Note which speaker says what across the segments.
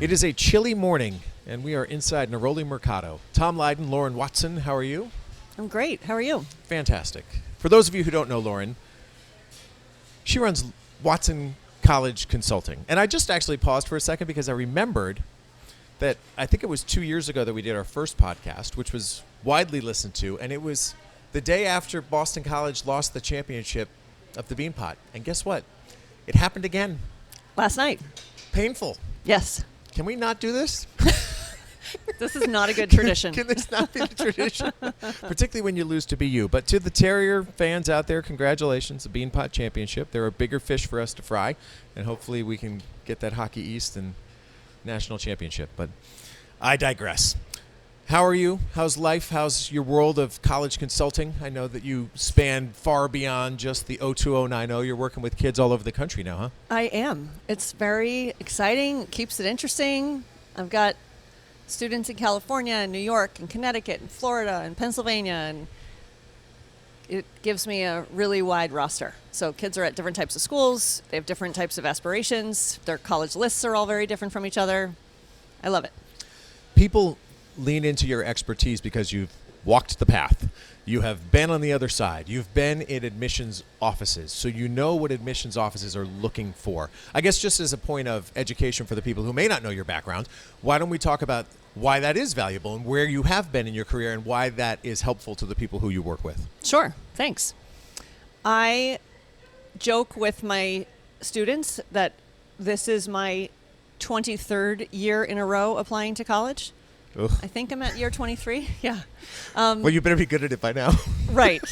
Speaker 1: It is a chilly morning, and we are inside Neroli Mercado. Tom Leyden, Lauren Watson, how are you?
Speaker 2: I'm great. How are you?
Speaker 1: Fantastic. For those of you who don't know Lauren, she runs Watson College Consulting. And I just actually paused for a second because I remembered that I think it was 2 years ago that we did our first podcast, which was widely listened to, and it was the day after Boston College lost the championship of the Beanpot. And guess what? It happened again.
Speaker 2: Last night.
Speaker 1: Painful.
Speaker 2: Yes.
Speaker 1: Can we not do this?
Speaker 2: This is not a good tradition.
Speaker 1: Can this not be the tradition? Particularly when you lose to BU. But to the Terrier fans out there, congratulations, the Beanpot Championship. There are bigger fish for us to fry, and hopefully we can get that Hockey East and National Championship. But I digress. How are you? How's life? How's your world of college consulting? I know that you span far beyond just the 02090. You're working with kids all over the country now, huh?
Speaker 2: I am. It's very exciting. It keeps it interesting. I've got students in California and New York and Connecticut and Florida and Pennsylvania, and it gives me a really wide roster. So kids are at different types of schools. They have different types of aspirations. Their college lists are all very different from each other. I love it.
Speaker 1: People lean into your expertise because you've walked the path. You have been on the other side. You've been in admissions offices, so you know what admissions offices are looking for. I guess just as a point of education for the people who may not know your background, why don't we talk about why that is valuable and where you have been in your career and why that is helpful to the people who you work with?
Speaker 2: Sure. Thanks. I joke with my students that this is my 23rd year in a row applying to college.
Speaker 1: Ugh.
Speaker 2: I think I'm at year 23. Yeah.
Speaker 1: Well, you better be good at it by now.
Speaker 2: Right.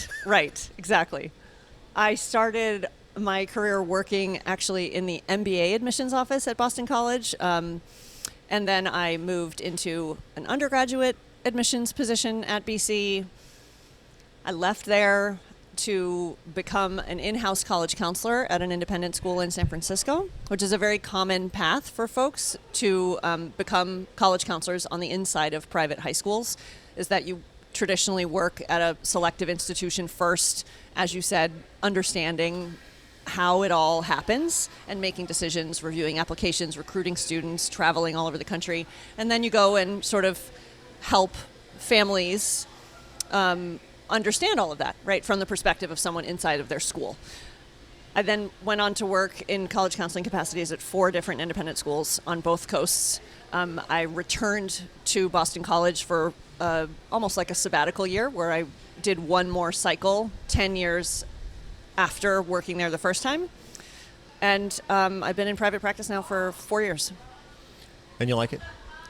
Speaker 2: Exactly. I started my career working actually in the MBA admissions office at Boston College. And then I moved into an undergraduate admissions position at BC. I left there to become an in-house college counselor at an independent school in San Francisco, which is a very common path for folks to become college counselors on the inside of private high schools, is that you traditionally work at a selective institution first, as you said, understanding how it all happens and making decisions, reviewing applications, recruiting students, traveling all over the country. And then you go and sort of help families understand all of that, right, from the perspective of someone inside of their school. I then went on to work in college counseling capacities at 4 different independent schools on both coasts. I returned to Boston College for almost like a sabbatical year where I did one more cycle, 10 years after working there the first time. And I've been in private practice now for 4 years.
Speaker 1: And you like it?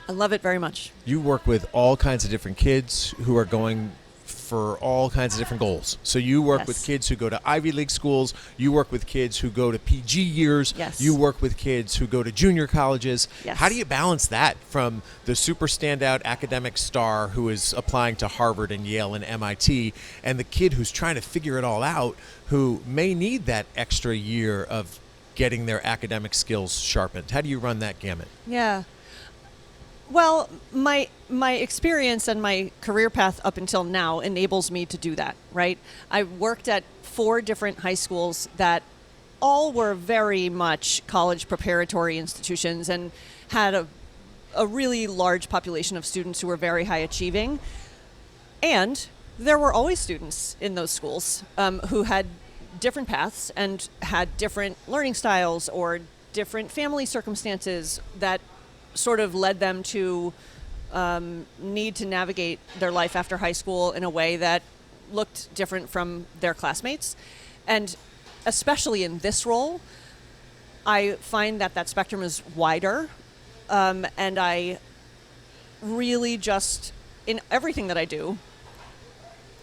Speaker 2: I love it very much.
Speaker 1: You work with all kinds of different kids who are going for all kinds of different goals. So you work with kids who go to Ivy League schools. You work with kids who go to PG years.
Speaker 2: Yes.
Speaker 1: You work with kids who go to junior colleges.
Speaker 2: Yes.
Speaker 1: How do you balance that from the super standout academic star who is applying to Harvard and Yale and MIT and the kid who's trying to figure it all out, who may need that extra year of getting their academic skills sharpened? How do you run that gamut?
Speaker 2: Yeah. Well, my experience and my career path up until now enables me to do that, right? I worked at 4 different high schools that all were very much college preparatory institutions and had a really large population of students who were very high achieving. And there were always students in those schools who had different paths and had different learning styles or different family circumstances that sort of led them to need to navigate their life after high school in a way that looked different from their classmates. And especially in this role, I find that spectrum is wider. And I really just, in everything that I do,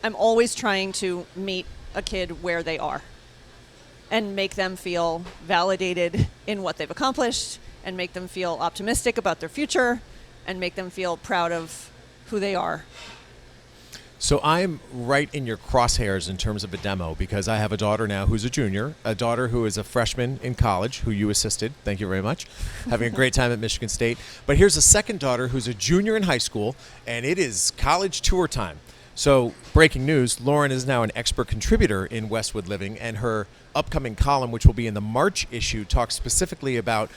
Speaker 2: I'm always trying to meet a kid where they are and make them feel validated in what they've accomplished, and make them feel optimistic about their future, and make them feel proud of who they are.
Speaker 1: So I'm right in your crosshairs in terms of a demo because I have a daughter now who's a junior, a daughter who is a freshman in college, who you assisted. Thank you very much. Having a great time at Michigan State. But here's a second daughter who's a junior in high school, and it is college tour time. So, breaking news, Lauren is now an expert contributor in Westwood Living, and her upcoming column, which will be in the March issue, talks specifically about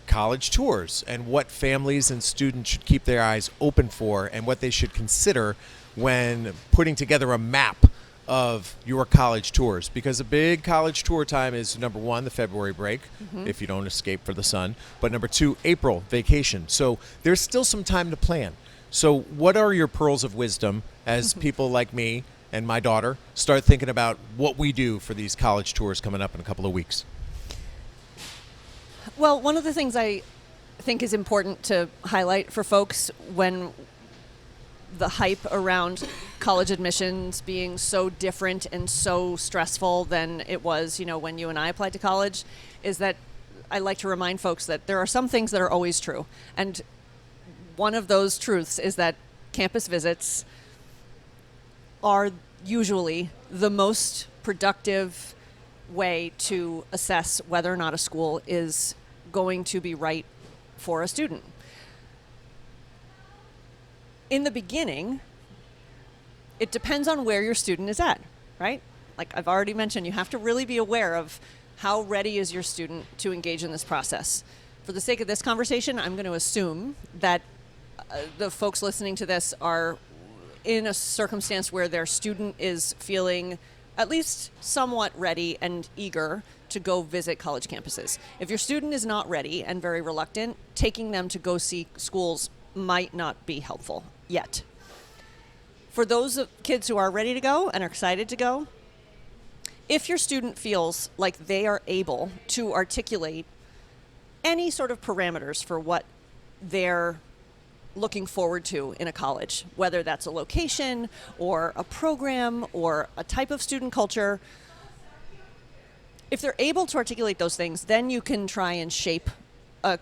Speaker 1: college tours and what families and students should keep their eyes open for and what they should consider when putting together a map of your college tours, because a big college tour time is, number one, the February break, if you don't escape for the sun, but number two, April vacation. So there's still some time to plan. So what are your pearls of wisdom as people like me and my daughter start thinking about what we do for these college tours coming up in a couple of weeks?
Speaker 2: Well, one of the things I think is important to highlight for folks when the hype around college admissions being so different and so stressful than it was, when you and I applied to college, is that I like to remind folks that there are some things that are always true. And one of those truths is that campus visits are usually the most productive way to assess whether or not a school is going to be right for a student. In the beginning, it depends on where your student is at, right? Like I've already mentioned, you have to really be aware of how ready is your student to engage in this process. For the sake of this conversation, I'm going to assume that the folks listening to this are in a circumstance where their student is feeling at least somewhat ready and eager to go visit college campuses. If your student is not ready and very reluctant, taking them to go see schools might not be helpful yet. For those kids who are ready to go and are excited to go, if your student feels like they are able to articulate any sort of parameters for what they're looking forward to in a college, whether that's a location or a program or a type of student culture, if they're able to articulate those things, then you can try and shape a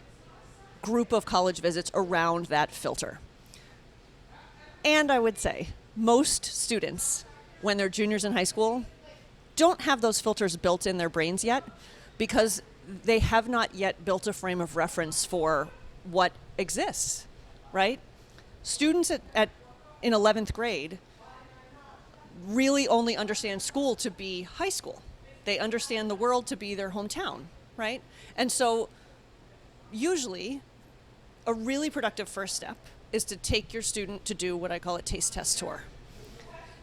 Speaker 2: group of college visits around that filter. And I would say most students, when they're juniors in high school, don't have those filters built in their brains yet because they have not yet built a frame of reference for what exists, right? Students in 11th grade really only understand school to be high school. They understand the world to be their hometown, right? And so usually a really productive first step is to take your student to do what I call a taste test tour.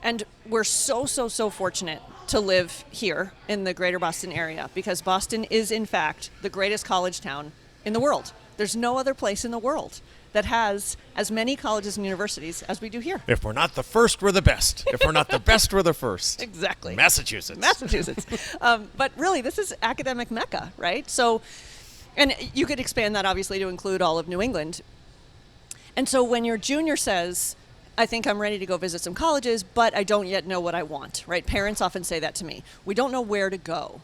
Speaker 2: And we're so fortunate to live here in the greater Boston area because Boston is, in fact, the greatest college town in the world. There's no other place in the world that has as many colleges and universities as we do here.
Speaker 1: If we're not the first, we're the best. If we're not the best, we're the first.
Speaker 2: Exactly.
Speaker 1: Massachusetts.
Speaker 2: But really, this is academic mecca, right? So, and you could expand that, obviously, to include all of New England. And so when your junior says, I think I'm ready to go visit some colleges, but I don't yet know what I want, right? Parents often say that to me. We don't know where to go.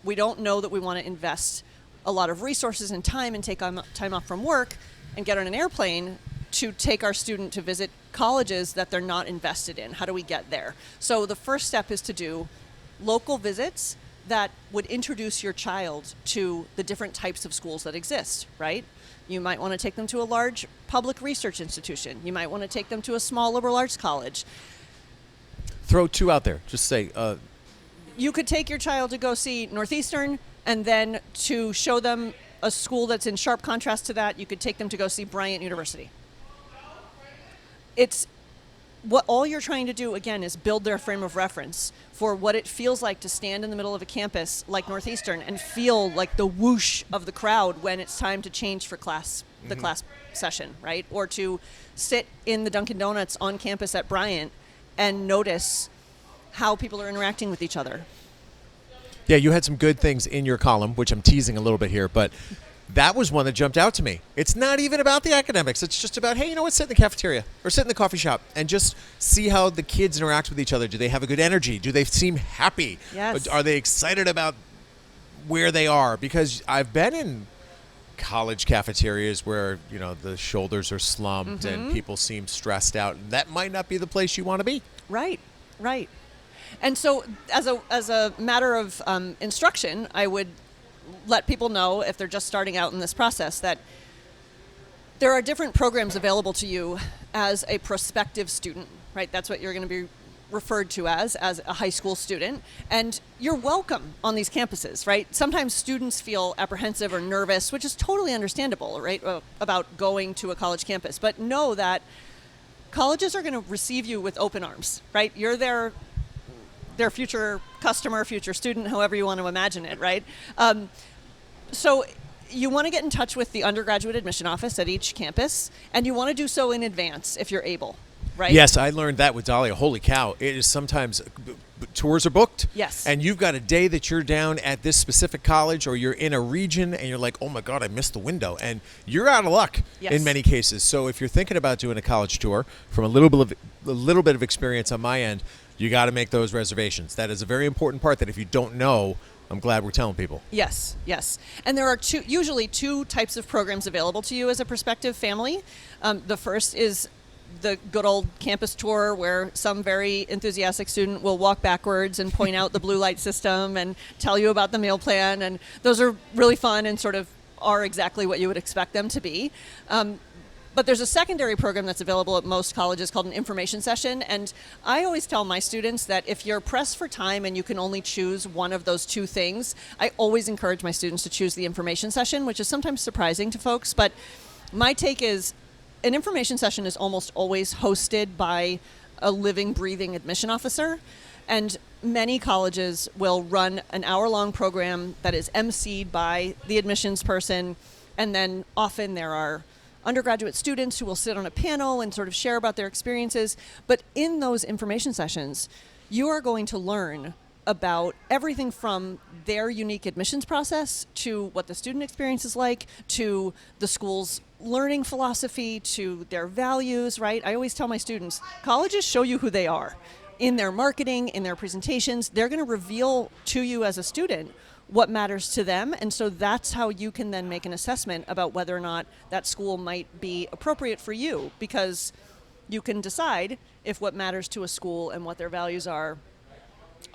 Speaker 2: We don't know that we want to invest a lot of resources and time and take time off from work and get on an airplane to take our student to visit colleges that they're not invested in. How do we get there? So the first step is to do local visits that would introduce your child to the different types of schools that exist, right? You might want to take them to a large public research institution. You might want to take them to a small liberal arts college.
Speaker 1: Throw two out there. Just say.
Speaker 2: You could take your child to go see Northeastern, and then to show them a school that's in sharp contrast to that, you could take them to go see Bryant University. It's what all you're trying to do, again, is build their frame of reference for what it feels like to stand in the middle of a campus like Northeastern and feel like the whoosh of the crowd when it's time to change for class, the class session, right? Or to sit in the Dunkin' Donuts on campus at Bryant and notice how people are interacting with each other.
Speaker 1: Yeah, you had some good things in your column, which I'm teasing a little bit here, but that was one that jumped out to me. It's not even about the academics. It's just about, hey, you know what, sit in the cafeteria or sit in the coffee shop and just see how the kids interact with each other. Do they have a good energy? Do they seem happy?
Speaker 2: Yes.
Speaker 1: Are they excited about where they are? Because I've been in college cafeterias where, you know, the shoulders are slumped and people seem stressed out. That might not be the place you want to be.
Speaker 2: Right. And so as a matter of instruction, I would let people know, if they're just starting out in this process, that there are different programs available to you as a prospective student, right? That's what you're going to be referred to as a high school student, and you're welcome on these campuses, right? Sometimes students feel apprehensive or nervous, which is totally understandable, right, about going to a college campus. But know that colleges are going to receive you with open arms, right? You're their future customer, future student, however you want to imagine it, right? So you want to get in touch with the undergraduate admission office at each campus, and you want to do so in advance if you're able, right?
Speaker 1: Yes, I learned that with Dahlia. Holy cow. It is sometimes tours are booked.
Speaker 2: Yes.
Speaker 1: And you've got a day that you're down at this specific college, or you're in a region and you're like, oh my God, I missed the window. And you're out of luck in many cases. So if you're thinking about doing a college tour, from a little bit of experience on my end, you got to make those reservations. That is a very important part that if you don't know, I'm glad we're telling people.
Speaker 2: Yes, yes. And there are usually two types of programs available to you as a prospective family. The first is the good old campus tour, where some very enthusiastic student will walk backwards and point out the blue light system and tell you about the meal plan. And those are really fun and sort of are exactly what you would expect them to be. But there's a secondary program that's available at most colleges called an information session. And I always tell my students that if you're pressed for time and you can only choose one of those two things, I always encourage my students to choose the information session, which is sometimes surprising to folks. But my take is an information session is almost always hosted by a living, breathing admission officer. And many colleges will run an hour-long program that is emceed by the admissions person. And then often there are undergraduate students who will sit on a panel and sort of share about their experiences. But in those information sessions, you are going to learn about everything from their unique admissions process to what the student experience is like, to the school's learning philosophy, to their values, right? I always tell my students, colleges show you who they are. In their marketing, in their presentations, they're going to reveal to you as a student what matters to them. And so that's how you can then make an assessment about whether or not that school might be appropriate for you, because you can decide if what matters to a school and what their values are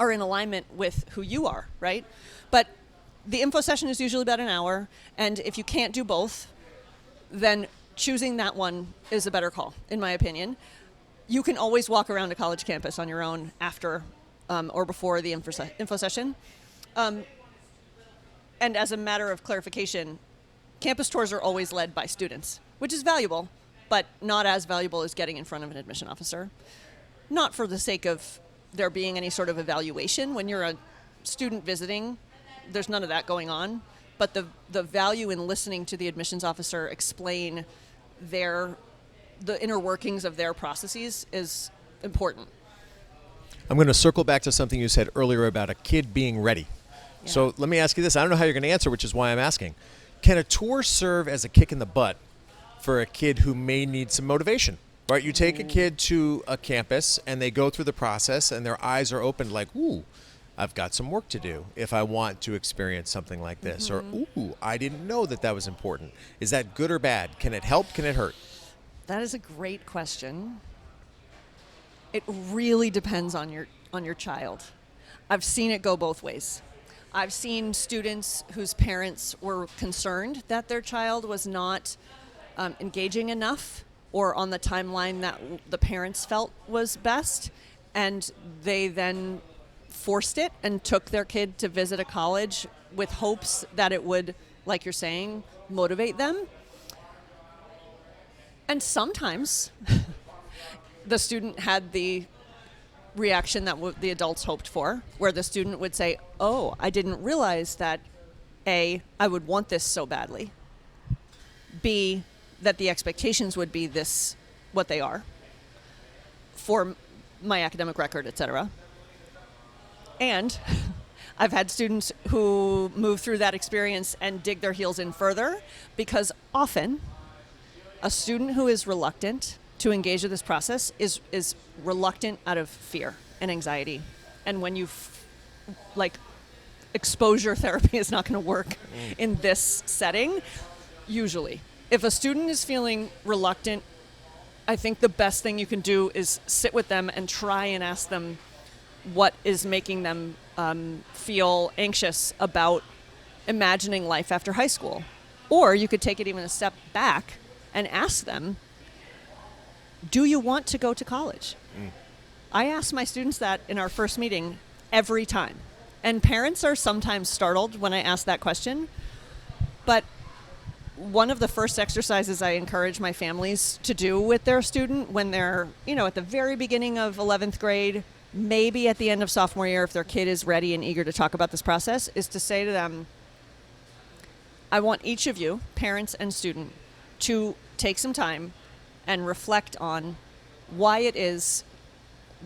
Speaker 2: in alignment with who you are, right? But the info session is usually about an hour, and if you can't do both, then choosing that one is a better call, in my opinion. You can always walk around a college campus on your own after or before the info session. And as a matter of clarification, campus tours are always led by students, which is valuable, but not as valuable as getting in front of an admission officer. Not for the sake of there being any sort of evaluation. When you're a student visiting, there's none of that going on. But the value in listening to the admissions officer explain the inner workings of their processes is important.
Speaker 1: I'm going to circle back to something you said earlier about a kid being ready. Yeah. So let me ask you this. I don't know how you're going to answer, which is why I'm asking. Can a tour serve as a kick in the butt for a kid who may need some motivation? Right? You take a kid to a campus and they go through the process and their eyes are opened like, ooh, I've got some work to do if I want to experience something like this. Mm-hmm. Or, ooh, I didn't know that was important. Is that good or bad? Can it help? Can it hurt?
Speaker 2: That is a great question. It really depends on your child. I've seen it go both ways. I've seen students whose parents were concerned that their child was not engaging enough or on the timeline that the parents felt was best, and they then forced it and took their kid to visit a college with hopes that it would, like you're saying, motivate them. And sometimes the student had the reaction that the adults hoped for, where the student would say, oh, I didn't realize that A, I would want this so badly, B, that the expectations would be this, what they are, for my academic record, etc. And I've had students who move through that experience and dig their heels in further, because often a student who is reluctant to engage with this process is reluctant out of fear and anxiety. And when exposure therapy is not going to work in this setting, usually. If a student is feeling reluctant, I think the best thing you can do is sit with them and try and ask them what is making them feel anxious about imagining life after high school. Or you could take it even a step back and ask them, do you want to go to college? I ask my students that in our first meeting every time. And parents are sometimes startled when I ask that question. But one of the first exercises I encourage my families to do with their student when they're, at the very beginning of 11th grade, maybe at the end of sophomore year, if their kid is ready and eager to talk about this process, is to say to them, I want each of you, parents and student, to take some time and reflect on why it is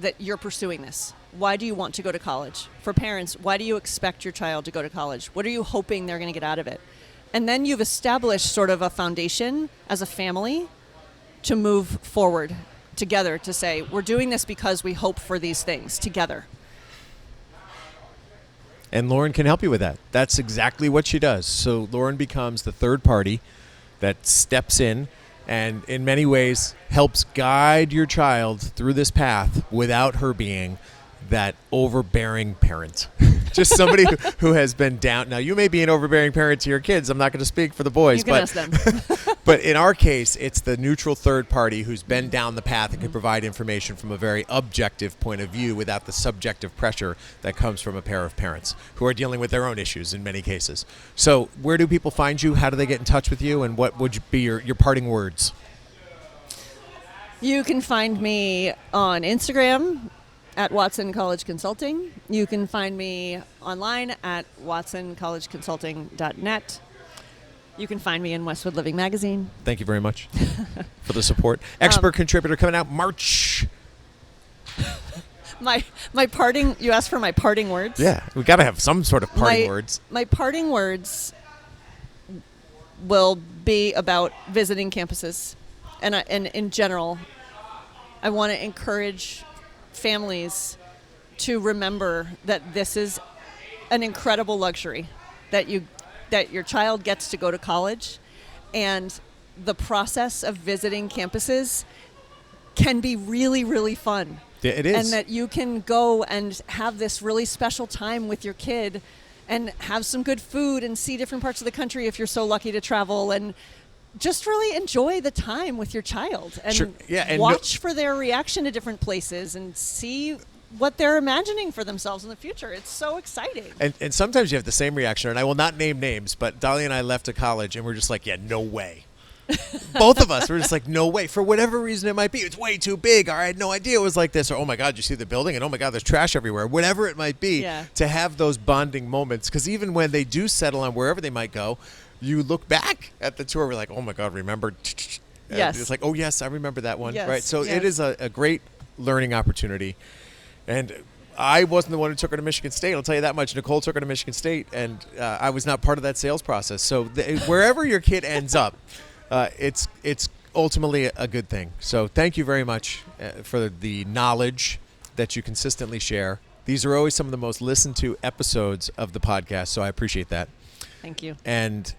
Speaker 2: that you're pursuing this. Why do you want to go to college? For parents, why do you expect your child to go to college? What are you hoping they're going to get out of it? And then you've established sort of a foundation as a family to move forward together to say, we're doing this because we hope for these things together.
Speaker 1: And Lauren can help you with that. That's exactly what she does. So Lauren becomes the third party that steps in and in many ways helps guide your child through this path without her being that overbearing parent. Just somebody who has been down. Now, you may be an overbearing parent to your kids. I'm not going to speak for the boys.
Speaker 2: You can ask them.
Speaker 1: But in our case, it's the neutral third party who's been down the path and can provide information from a very objective point of view without the subjective pressure that comes from a pair of parents who are dealing with their own issues in many cases. So where do people find you? How do they get in touch with you? And what would be your parting words?
Speaker 2: You can find me on Instagram at Watson College Consulting. You can find me online at watsoncollegeconsulting.net. You can find me in Westwood Living magazine.
Speaker 1: Thank you very much for the support. Expert contributor coming out March.
Speaker 2: My parting, you asked for my parting words?
Speaker 1: Yeah, we got to have some sort of parting words.
Speaker 2: My parting words will be about visiting campuses. And in general, I want to encourage families to remember that this is an incredible luxury, that your child gets to go to college, and the process of visiting campuses can be really, really fun.
Speaker 1: Yeah, it is.
Speaker 2: And that you can go and have this really special time with your kid and have some good food and see different parts of the country if you're so lucky to travel, and just really enjoy the time with your child and,
Speaker 1: sure. Yeah, and
Speaker 2: watch for their reaction to different places and see what they're imagining for themselves in the future. It's so exciting.
Speaker 1: And sometimes you have the same reaction, and I will not name names, but Dolly and I left a college, and we're just like, yeah, no way. Both of us were just like, no way. For whatever reason it might be. It's way too big. Or I had no idea it was like this. Or, oh, my God, you see the building? And, oh, my God, there's trash everywhere. Whatever it might be, to have those bonding moments. Because even when they do settle on wherever they might go, you look back at the tour, we're like, oh, my God, remember?
Speaker 2: Yes.
Speaker 1: It's like, oh, yes, I remember that one.
Speaker 2: Yes.
Speaker 1: Right. So it is a great learning opportunity. And I wasn't the one who took her to Michigan State. I'll tell you that much. Nicole took her to Michigan State, and I was not part of that sales process. So wherever your kid ends up, it's ultimately a good thing. So thank you very much for the knowledge that you consistently share. These are always some of the most listened to episodes of the podcast, so I appreciate that.
Speaker 2: Thank you.
Speaker 1: And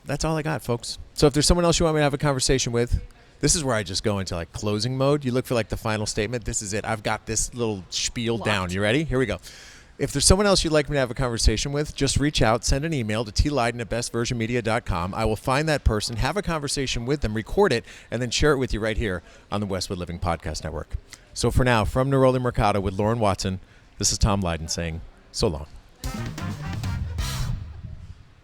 Speaker 1: that's all I got, folks. So if there's someone else you want me to have a conversation with, this is where I just go into like closing mode. You look for like the final statement. This is it. I've got this little spiel down. You ready? Here we go. If there's someone else you'd like me to have a conversation with, just reach out, send an email to tleyden@bestversionmedia.com. I will find that person, have a conversation with them, record it, and then share it with you right here on the Westwood Living Podcast Network. So for now, from Neroli Mercado with Lauren Watson, this is Tom Leyden saying so long.